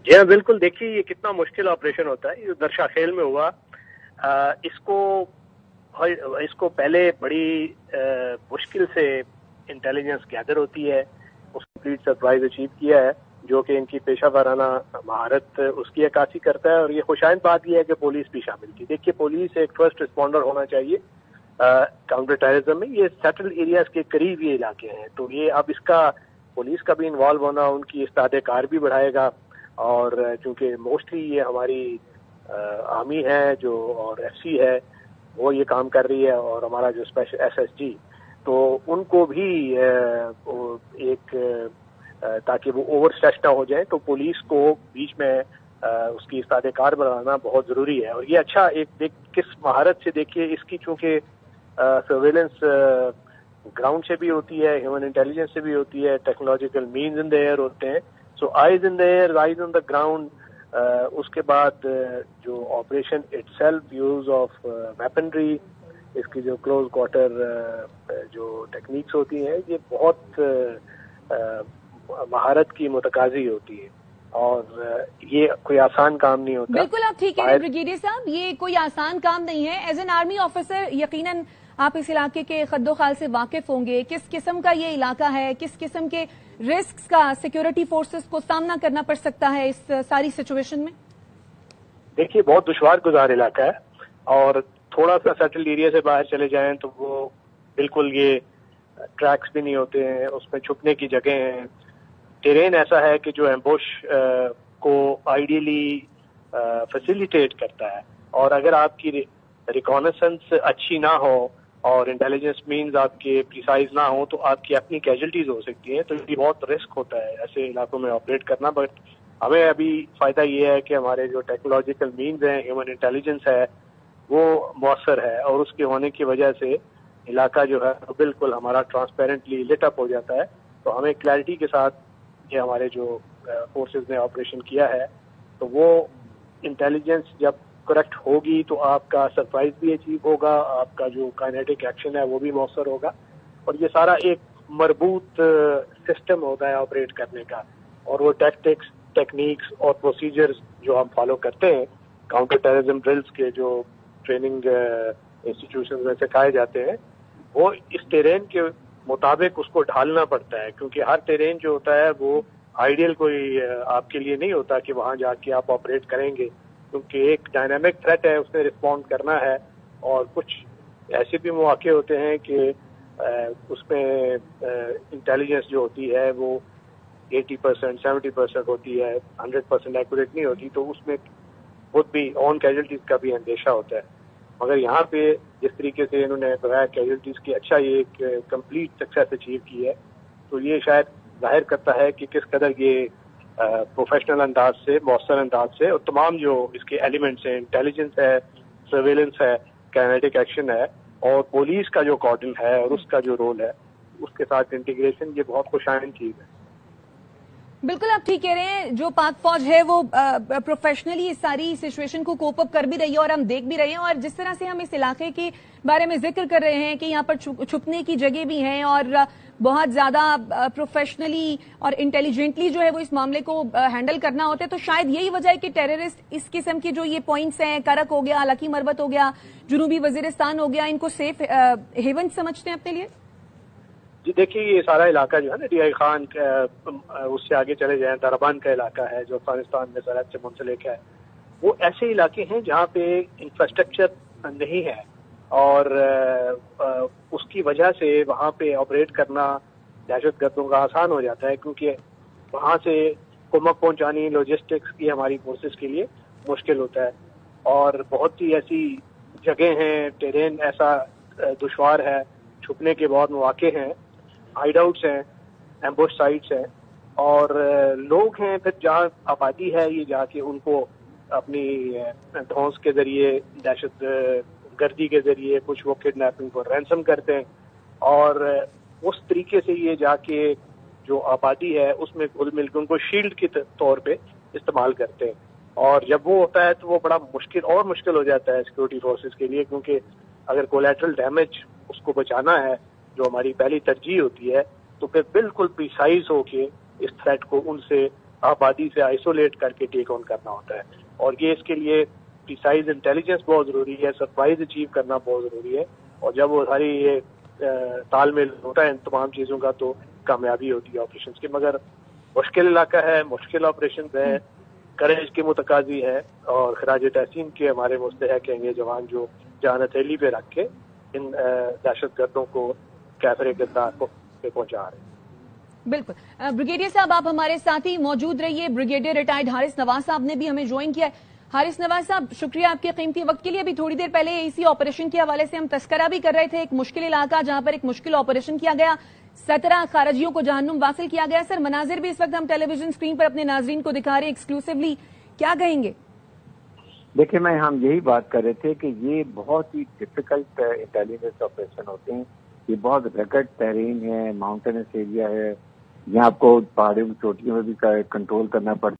जी हाँ बिल्कुल, देखिए ये कितना मुश्किल ऑपरेशन होता है। ये दरशा खेल में हुआ, इसको पहले बड़ी मुश्किल से इंटेलिजेंस गैदर होती है, उसको कंप्लीट सरप्राइज अचीव किया है, जो कि इनकी पेशा वाराना महारत उसकी अक्कासी करता है। और ये खुशाइंद बात यह है कि पुलिस भी शामिल थी। देखिए पुलिस एक फर्स्ट रिस्पॉन्डर होना चाहिए काउंटर टेररिज्म में। ये सेटल एरियाज के करीब ये इलाके हैं, तो ये अब इसका पुलिस का भी इन्वॉल्व होना उनकी इस्तादे कार भी बढ़ाएगा। और चूंकि मोस्टली ये हमारी आर्मी है जो और एफसी है वो ये काम कर रही है, और हमारा जो स्पेशल एसएसजी, तो उनको भी एक ताकि वो ओवर स्ट्रेच ना हो जाए, तो पुलिस को बीच में उसकी इस्तादे कार बढ़ाना बहुत ज़रूरी है। और ये अच्छा एक किस महारत से, देखिए इसकी चूँकि सर्वेलेंस ग्राउंड से भी होती है, ह्यूमन इंटेलिजेंस से भी होती है, technological means in the air होते हैं, so eyes in the air, eyes on the ground. उसके बाद जो operation itself, use of weaponry, इसकी जो क्लोज क्वार्टर जो टेक्निक्स होती हैं, ये बहुत महारत की मुतकाजी होती है, और ये कोई आसान काम नहीं होता। बिल्कुल आप ठीक है ब्रिगेडियर साहब, ये कोई आसान काम नहीं है। एज एन आर्मी ऑफिसर यकीनन आप इस इलाके के खद्दो खाल से वाकिफ होंगे, किस किस्म का ये इलाका है, किस किस्म के रिस्क का सिक्योरिटी फोर्सेस को सामना करना पड़ सकता है इस सारी सिचुएशन में। देखिए बहुत दुश्वार गुजार इलाका है, और थोड़ा सा सेटल्ड एरिया से बाहर चले जाएं तो वो बिल्कुल ये ट्रैक्स भी नहीं होते हैं, उसमें छुपने की जगह हैं। टेरेन ऐसा है कि जो एम्बुश को आइडियली फैसिलिटेट करता है, और अगर आपकी रिकॉनेसेंस अच्छी ना हो और इंटेलिजेंस मीन्स आपके प्रिसाइज ना हो, तो आपकी अपनी कैजुअल्टीज हो सकती हैं। तो ये बहुत रिस्क होता है ऐसे इलाकों में ऑपरेट करना। बट हमें अभी फायदा ये है कि हमारे जो टेक्नोलॉजिकल मीन्स हैं, ह्यूमन इंटेलिजेंस है, वो मौसर है, और उसके होने की वजह से इलाका जो है बिल्कुल हमारा ट्रांसपेरेंटली लिट अप हो जाता है। तो हमें क्लैरिटी के साथ ये हमारे जो फोर्सेस ने ऑपरेशन किया है, तो वो इंटेलिजेंस जब करेक्ट होगी तो आपका सरप्राइज भी अचीव होगा, आपका जो काइनेटिक एक्शन है वो भी मौसर होगा, और ये सारा एक मरबूत सिस्टम होता है ऑपरेट करने का। और वो टैक्टिक्स, टेक्निक्स और प्रोसीजर्स जो हम फॉलो करते हैं काउंटर टेररिज्म ड्रिल्स के जो ट्रेनिंग इंस्टीट्यूशन में सिखाए जाते हैं, वो इस टेरेन के मुताबिक उसको ढालना पड़ता है, क्योंकि हर टेरेन जो होता है वो आइडियल कोई आपके लिए नहीं होता कि वहां जाके आप ऑपरेट करेंगे, क्योंकि एक डायनामिक थ्रेट है, उसने रिस्पॉन्ड करना है। और कुछ ऐसे भी मौके होते हैं कि उसमें इंटेलिजेंस जो होती है वो 80%, 70% होती है, 100% एक्यूरेट नहीं होती, तो उसमें खुद भी ऑन कैजुअल्टीज का भी अंदेशा होता है। मगर यहाँ पे जिस तरीके से इन्होंने बताया कैजुअल्टीज की, अच्छा ये एक कंप्लीट सक्सेस अचीव की है, तो ये शायद जाहिर करता है कि किस कदर ये प्रोफेशनल अंदाज से, मौसर अंदाज से, और तमाम जो इसके एलिमेंट्स हैं, इंटेलिजेंस है, सर्वेलेंस है, काइनेटिक एक्शन है, और पुलिस का जो कॉर्डन है और उसका जो रोल है, उसके साथ इंटीग्रेशन, ये बहुत खुशाइन चीज है। बिल्कुल आप ठीक कह रहे हैं, जो पाक फौज है वो प्रोफेशनली इस सारी सिचुएशन को कोप अप कर भी रही है, और हम देख भी रहे हैं। और जिस तरह से हम इस इलाके के बारे में जिक्र कर रहे हैं कि यहाँ पर छुपने की जगह भी हैं, और बहुत ज्यादा प्रोफेशनली और इंटेलिजेंटली जो है वो इस मामले को हैंडल करना होता है, तो शायद यही वजह है कि टेररिस्ट इस किस्म की जो ये पॉइंट्स हैं, करक हो गया, लकी मरबत हो गया, जुनूबी वजीरिस्तान हो गया, इनको सेफ हेवन समझते हैं अपने लिए। जी देखिए ये सारा इलाका जो है ना, डीआई खान उससे आगे चले जाएं, दाराबान का इलाका है जो अफगानिस्तान में सरहद से मुंसलिक है, वो ऐसे इलाके हैं जहाँ पे इंफ्रास्ट्रक्चर नहीं है, और उसकी वजह से वहाँ पे ऑपरेट करना दहशत गर्दों का आसान हो जाता है, क्योंकि वहाँ से कुमक पहुँचानी लॉजिस्टिक्स की हमारी फोर्सेस के लिए मुश्किल होता है। और बहुत सी ऐसी जगह हैं, टेरेन ऐसा दुश्वार है, छुपने के बहुत मौके हैं, हाइड आउट्स हैं, एम्बुश साइट्स हैं, और लोग हैं फिर जहाँ आबादी है, ये जाके उनको अपनी धौंस के जरिए, दहशत गर्दी के जरिए, कुछ वो किडनैपिंग को रैंसम करते हैं, और उस तरीके से ये जाके जो आबादी है उसमें घुल मिल के उनको शील्ड के तौर पे इस्तेमाल करते हैं। और जब वो होता है तो वो बड़ा मुश्किल हो जाता है सिक्योरिटी फोर्सेस के लिए, क्योंकि अगर कोलैटरल डैमेज उसको बचाना है, जो हमारी पहली तरजीह होती है, तो फिर बिल्कुल प्रिसाइज होके इस थ्रेट को उनसे آبادی سے آئسولیٹ کر کے ٹیک آن کرنا ہوتا ہے. اور یہ اس کے لیے پریسائز انٹیلیجنس بہت ضروری ہے, سرپرائز اچیو کرنا بہت ضروری ہے, اور جب وہ ساری یہ تال میل ہوتا ہے ان تمام چیزوں کا تو کامیابی ہوتی ہے آپریشنز کی. مگر مشکل علاقہ ہے, مشکل آپریشنز ہیں, کریج کے متقاضی ہے, اور خراج تحسین کے ہمارے مستحق ہیں یہ جوان جو جان ہتھیلی پہ رکھ کے ان دہشت گردوں کو کیفر کردار کو پہنچا رہے ہیں. بالکل. بریگیڈیئر صاحب آپ ہمارے ساتھ ہی موجود رہیے. بریگیڈیئر ریٹائرڈ حارث نواز صاحب نے بھی ہمیں جوائن کیا ہے. حارث نواز صاحب شکریہ آپ کے قیمتی وقت کے لیے. ابھی تھوڑی دیر پہلے اسی آپریشن کے حوالے سے ہم تذکرہ بھی کر رہے تھے, ایک مشکل علاقہ جہاں پر ایک مشکل آپریشن کیا گیا, 17 خارجیوں کو جہنم واصل کیا گیا. سر مناظر بھی اس وقت ہم ٹیلی ویژن اسکرین پر اپنے ناظرین کو دکھا رہے ہیں ایکسکلوسیولی, کیا کہیں گے؟ دیکھیں ہم یہی بات کر رہے تھے کہ یہ بہت ہی ڈیفیکلٹ انٹیلیجنس آپریشن ہوتے ہیں. یہ بہت رگڈ ترین ہے, ماؤنٹینس ایریا ہے, یہاں آپ کو پہاڑیوں کی چوٹیوں میں بھی کنٹرول کرنا پڑتا ہے.